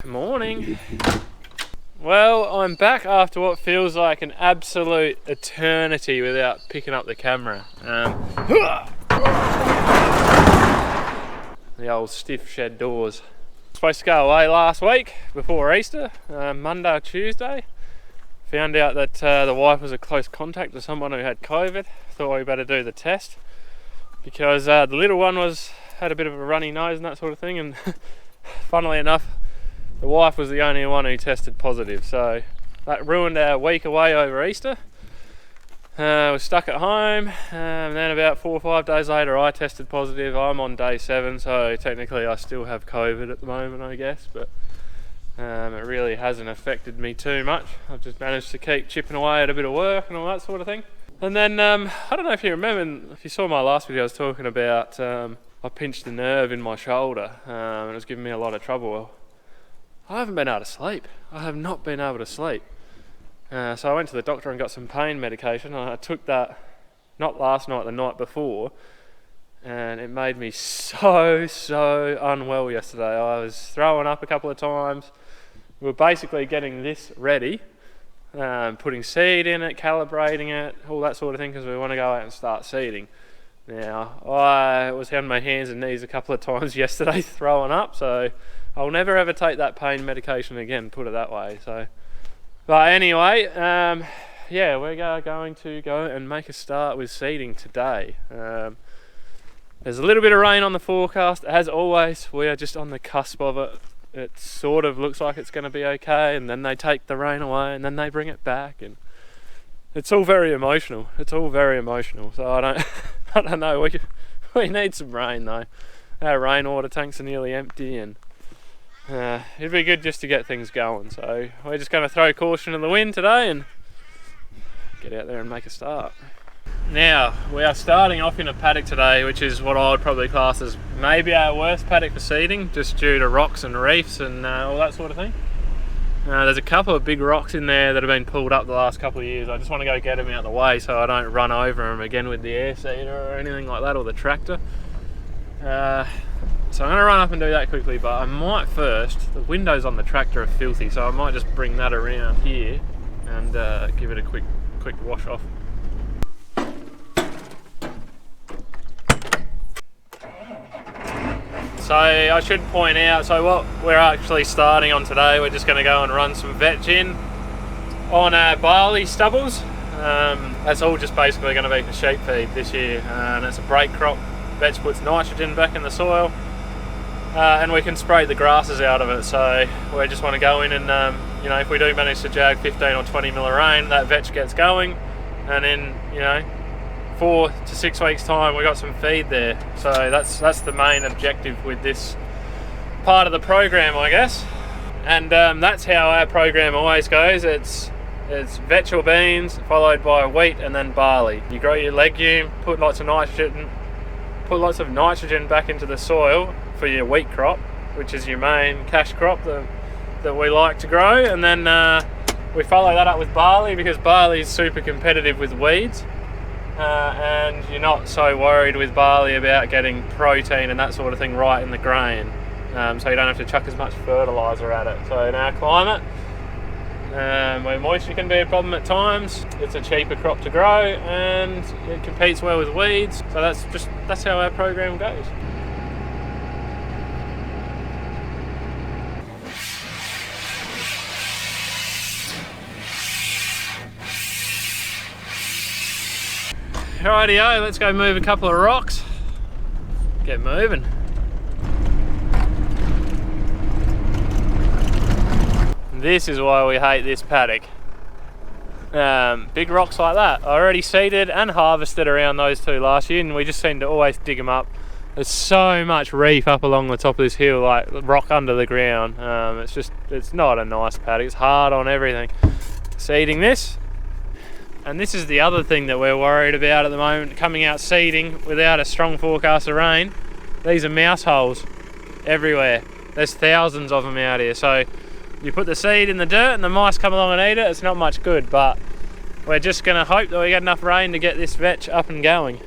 Good morning. Well, I'm back after what feels like an absolute eternity without picking up the camera. The old stiff shed doors. Supposed to go away last week before Easter, Monday or Tuesday. Found out that the wife was a close contact with someone who had COVID. Thought we better do the test because the little one had a bit of a runny nose and that sort of thing, and funnily enough, the wife was the only one who tested positive, so that ruined our week away over Easter. We were stuck at home, and then about 4 or 5 days later I tested positive. I'm on day 7, so technically I still have COVID at the moment, I guess, but it really hasn't affected me too much. I've just managed to keep chipping away at a bit of work and all that sort of thing. And then, I don't know if you remember, if you saw my last video, I was talking about I pinched a nerve in my shoulder, and it was giving me a lot of trouble. I haven't been able to sleep. I have not been able to sleep. So I went to the doctor and got some pain medication. I took that not last night, the night before, and it made me so unwell yesterday. I was throwing up a couple of times. We were basically getting this ready, putting seed in it, calibrating it, all that sort of thing, because we want to go out and start seeding. Now, I was on my hands and knees a couple of times yesterday throwing up, so I'll never ever take that pain medication again, put it that way. So, but anyway, yeah, we're going to go and make a start with seeding today. There's a little bit of rain on the forecast, as always. We are just on the cusp of it. It sort of looks like it's going to be okay, and then they take the rain away, and then they bring it back, and it's all very emotional. It's all very emotional. So I don't know. We need some rain though. Our rainwater tanks are nearly empty, and it'd be good just to get things going. So we're just going to throw caution in the wind today and get out there and make a start. Now, we are starting off in a paddock today, which is what I would probably class as maybe our worst paddock for seeding, just due to rocks and reefs and all that sort of thing. There's a couple of big rocks in there that have been pulled up the last couple of years. I just want to go get them out of the way so I don't run over them again with the air seeder or anything like that, or the tractor. So I'm going to run up and do that quickly, but I might first, the windows on the tractor are filthy, so I might just bring that around here and give it a quick wash off. So I should point out, so what we're actually starting on today, we're just going to go and run some vetch in on our barley stubbles. That's all just basically going to be for sheep feed this year, and it's a break crop. Vetch puts nitrogen back in the soil, and we can spray the grasses out of it. So we just want to go in and, you know, if we do manage to jag 15 or 20 mil of rain, that vetch gets going, and in, you know, 4 to 6 weeks time we got some feed there. So that's the main objective with this part of the program, I guess. And that's how our program always goes. It's vetch or beans followed by wheat and then barley. You grow your legume, put lots of nitrogen back into the soil for your wheat crop, which is your main cash crop that we like to grow, and then we follow that up with barley, because barley is super competitive with weeds. And you're not so worried with barley about getting protein and that sort of thing right in the grain, so you don't have to chuck as much fertiliser at it. So in our climate, where moisture can be a problem at times, it's a cheaper crop to grow and it competes well with weeds. So that's how our program goes. Rightio, let's go move a couple of rocks. Get moving. This is why we hate this paddock. Big rocks like that. I already seeded and harvested around those two last year, and we just seem to always dig them up. There's so much reef up along the top of this hill, like rock under the ground. It's not a nice paddock. It's hard on everything. Seeding this. And this is the other thing that we're worried about at the moment, coming out seeding without a strong forecast of rain. These are mouse holes everywhere. There's thousands of them out here. So you put the seed in the dirt and the mice come along and eat it. It's not much good, but we're just going to hope that we get enough rain to get this vetch up and going.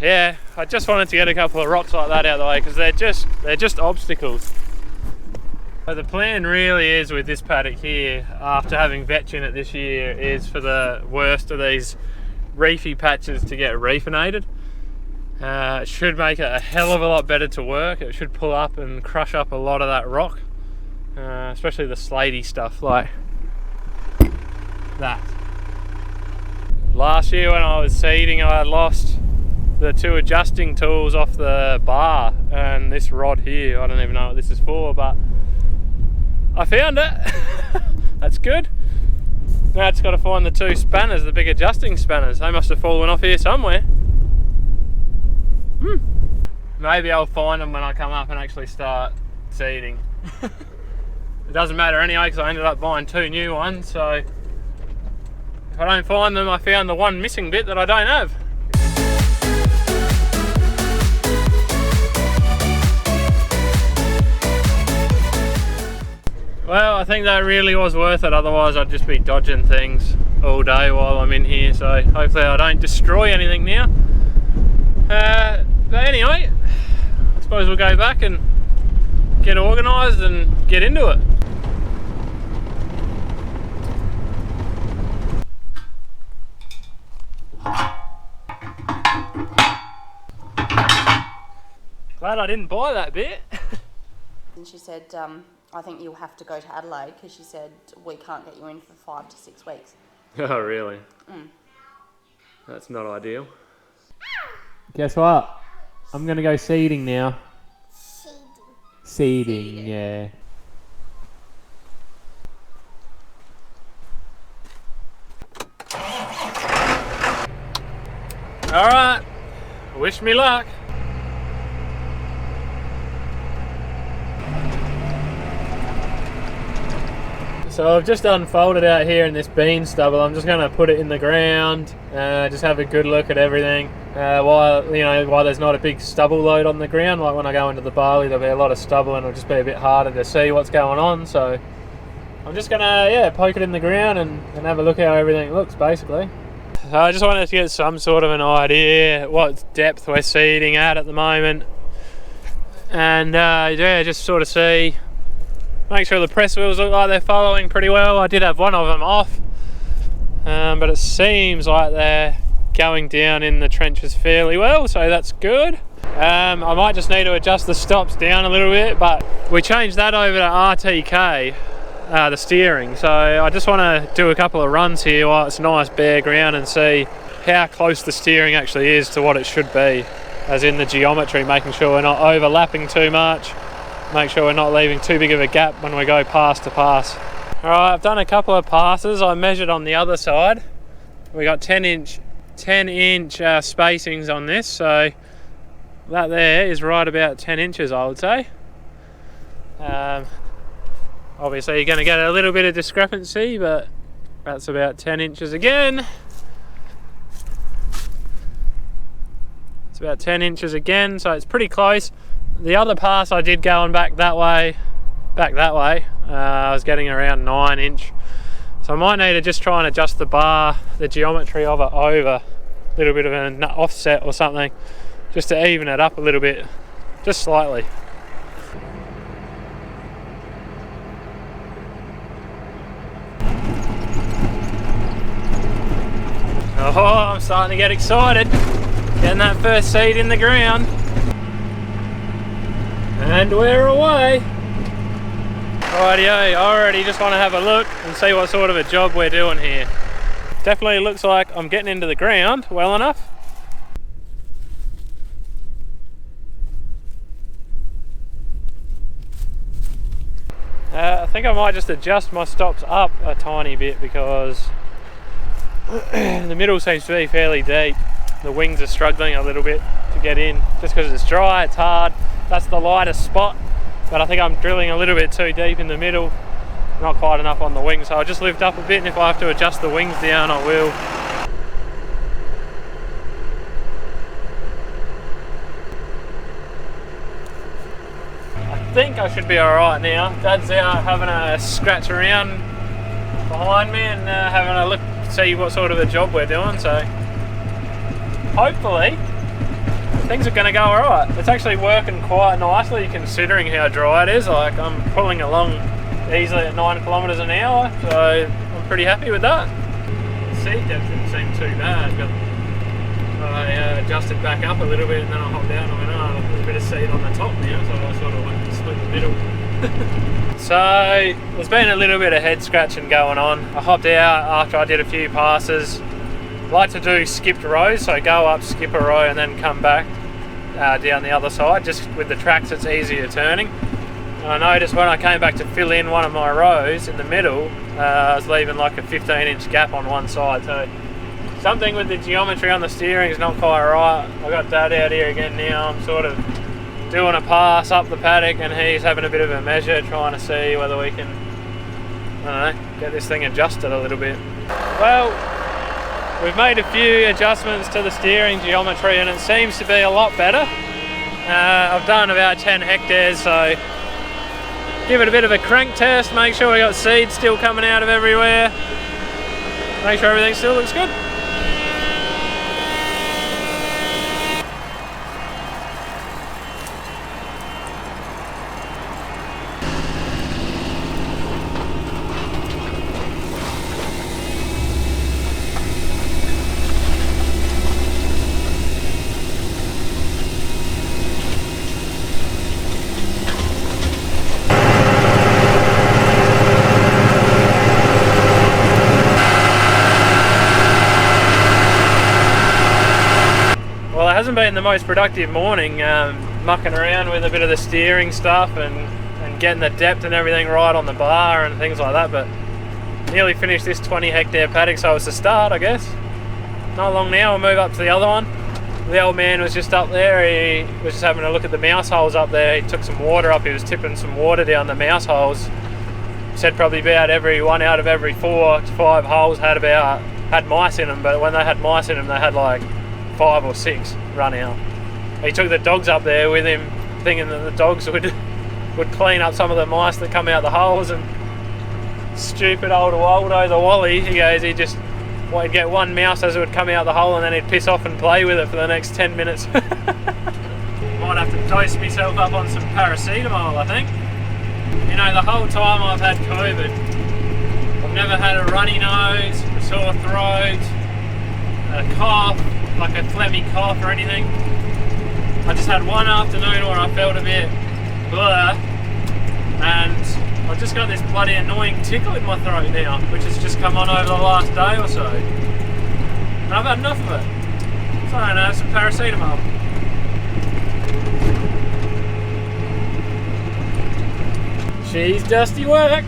Yeah, I just wanted to get a couple of rocks like that out of the way because they're just obstacles. So the plan really is with this paddock here, after having vetch in it this year, is for the worst of these reefy patches to get reefinated. It should make it a hell of a lot better to work. It should pull up and crush up a lot of that rock, especially the slaty stuff like that. Last year when I was seeding, I lost the 2 adjusting tools off the bar and this rod here. I don't even know what this is for, but I found it. That's good. Now it's got to find the 2 spanners, the big adjusting spanners. They must have fallen off here somewhere. Maybe I'll find them when I come up and actually start seeding. It doesn't matter anyway because I ended up buying 2 new ones, so if I don't find them, I found the one missing bit that I don't have. Well, I think that really was worth it, otherwise I'd just be dodging things all day while I'm in here, so hopefully I don't destroy anything now. But anyway, I suppose we'll go back and get organised and get into it. Glad I didn't buy that bit. And she said, I think you'll have to go to Adelaide because she said we can't get you in for 5 to 6 weeks. Oh really? That's not ideal. Guess what? I'm gonna go seeding now. Seeding, yeah. Alright, wish me luck. So I've just unfolded out here in this bean stubble. I'm just going to put it in the ground, just have a good look at everything. While there's not a big stubble load on the ground, like when I go into the barley there'll be a lot of stubble and it'll just be a bit harder to see what's going on. So I'm just going to poke it in the ground and have a look how everything looks basically. So I just wanted to get some sort of an idea what depth we're seeding at the moment, and just sort of see. Make sure the press wheels look like they're following pretty well. I did have one of them off, but it seems like they're going down in the trenches fairly well, so that's good. I might just need to adjust the stops down a little bit, but we changed that over to RTK, the steering, so I just want to do a couple of runs here while it's nice bare ground and see how close the steering actually is to what it should be, as in the geometry, making sure we're not overlapping too much. Make sure we're not leaving too big of a gap when we go pass to pass. Alright, I've done a couple of passes. I measured on the other side. We got 10 inch spacings on this, so that there is right about 10 inches I would say. Obviously you're going to get a little bit of discrepancy, but that's about 10 inches again. It's about 10 inches again, so it's pretty close. The other pass I did going back that way, I was getting around 9 inch. So I might need to just try and adjust the bar, the geometry of it over a little bit of an offset or something, just to even it up a little bit, just slightly. Oh, I'm starting to get excited. Getting that first seed in the ground. And we're away. Rightio, I already just want to have a look and see what sort of a job we're doing here. Definitely looks like I'm getting into the ground well enough. I think I might just adjust my stops up a tiny bit because the middle seems to be fairly deep. The wings are struggling a little bit to get in, just because it's dry, it's hard. That's the lightest spot, but I think I'm drilling a little bit too deep in the middle, not quite enough on the wings, so I'll just lift up a bit, and if I have to adjust the wings down I will. I think I should be alright now. Dad's out having a scratch around behind me and having a look to see what sort of a job we're doing, so hopefully things are going to go alright. It's actually working quite nicely considering how dry it is. Like, I'm pulling along easily at 9 kilometres an hour, so I'm pretty happy with that. The seat depth didn't seem too bad, but I adjusted back up a little bit and then I hopped out and I went, oh, there's a bit of seat on the top now, so I sort of went and split the middle. So there's been a little bit of head scratching going on. I hopped out after I did a few passes. I like to do skipped rows, so go up, skip a row and then come back down the other side. Just with the tracks it's easier turning. And I noticed when I came back to fill in one of my rows in the middle, I was leaving like a 15-inch gap on one side. So something with the geometry on the steering is not quite right. I got Dad out here again now. I'm sort of doing a pass up the paddock and he's having a bit of a measure, trying to see whether we can, I don't know, get this thing adjusted a little bit. Well, we've made a few adjustments to the steering geometry and it seems to be a lot better. I've done about 10 hectares, so give it a bit of a crank test, make sure we got seeds still coming out of everywhere, make sure everything still looks good. Well, it hasn't been the most productive morning, mucking around with a bit of the steering stuff and getting the depth and everything right on the bar and things like that, but nearly finished this 20 hectare paddock, so it's a start, I guess. Not long now, we'll move up to the other one. The old man was just up there, he was just having a look at the mouse holes up there. He took some water up, he was tipping some water down the mouse holes. He said probably about one out of every 4 to 5 holes had mice in them, but when they had mice in them, they had like 5 or 6 run out. He took the dogs up there with him, thinking that the dogs would clean up some of the mice that come out the holes, and stupid old Waldo the Wally, he goes, he'd get one mouse as it would come out the hole and then he'd piss off and play with it for the next 10 minutes. Might have to dose myself up on some paracetamol, I think. You know, the whole time I've had COVID, I've never had a runny nose, a sore throat, a cough, like a phlegmy cough or anything. I just had one afternoon where I felt a bit blah, and I've just got this bloody annoying tickle in my throat now, which has just come on over the last day or so. And I've had enough of it. So I don't know, some paracetamol. Geez, dusty work.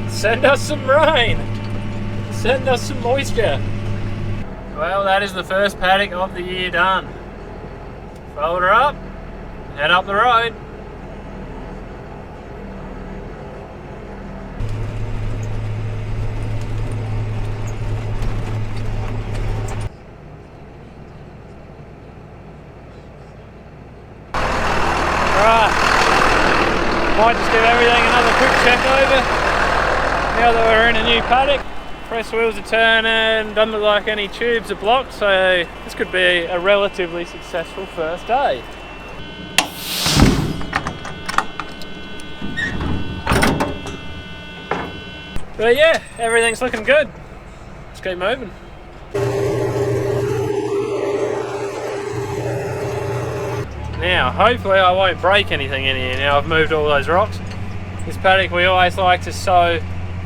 Send us some rain. Send us some moisture. Well, that is the first paddock of the year done. Fold her up, head up the road. Alright, might just give everything another quick check over now that we're in a new paddock. Press wheels are turning, doesn't look like any tubes are blocked, so this could be a relatively successful first day. But yeah, everything's looking good. Let's keep moving. Now, hopefully I won't break anything in here now I've moved all those rocks. This paddock we always like to sow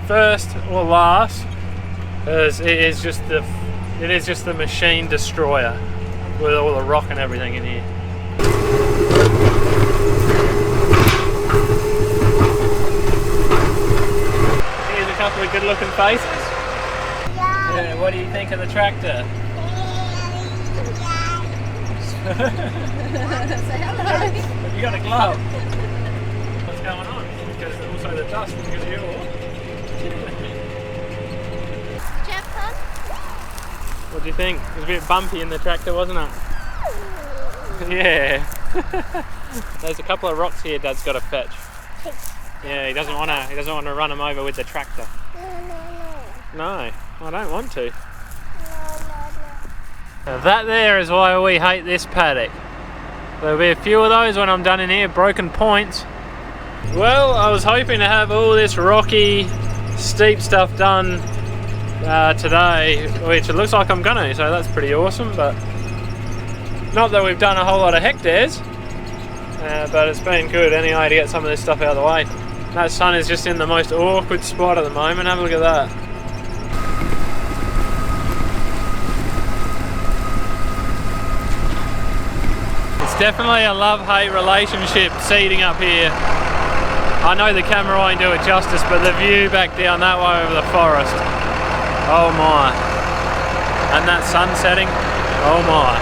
first or last, because it is just the machine destroyer with all the rock and everything in here. Here's a couple of good looking faces. Yeah, what do you think of the tractor? Say hello. Have you got a glove? What's going on? Because also the dust because of you. What do you think? It was a bit bumpy in the tractor, wasn't it? Yeah. There's a couple of rocks here Dad's got to fetch. Yeah, he doesn't want to run them over with the tractor. No, I don't want to. Now that there is why we hate this paddock. There'll be a few of those when I'm done in here, broken points. Well, I was hoping to have all this rocky, steep stuff done today, which it looks like I'm gonna, so that's pretty awesome, but not that we've done a whole lot of hectares, but it's been good anyway to get some of this stuff out of the way. That sun is just in the most awkward spot at the moment. Have a look at that. It's definitely a love-hate relationship seating up here. I know the camera won't do it justice, but the view back down that way over the forest, oh my. And that sun setting, oh my.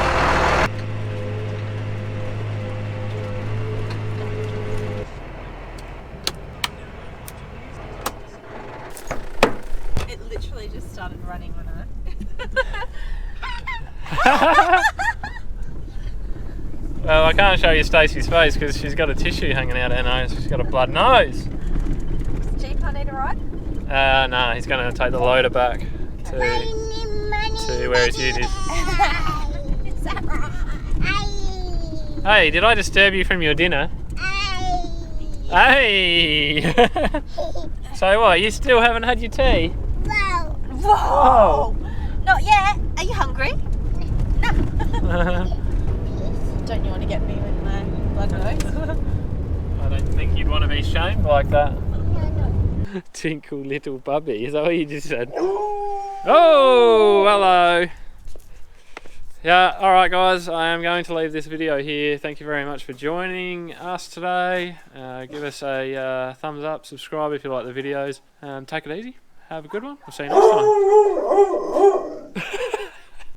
It literally just started running when Well, I can't show you Stacey's face because she's got a tissue hanging out her nose. She's got a blood nose. Does Jeep I need a ride? No, he's going to take the loader back to where his ute is. Hey, did I disturb you from your dinner? Hey! So what, you still haven't had your tea? Whoa! Not yet. Are you hungry? No. Don't you want to get me with my blood nose? I don't think you'd want to be shamed like that. Tinkle little bubby, is that what you just said? Oh, hello. Yeah, alright guys, I am going to leave this video here. Thank you very much for joining us today. Give us a thumbs up, subscribe if you like the videos. Take it easy, have a good one, we'll see you next time.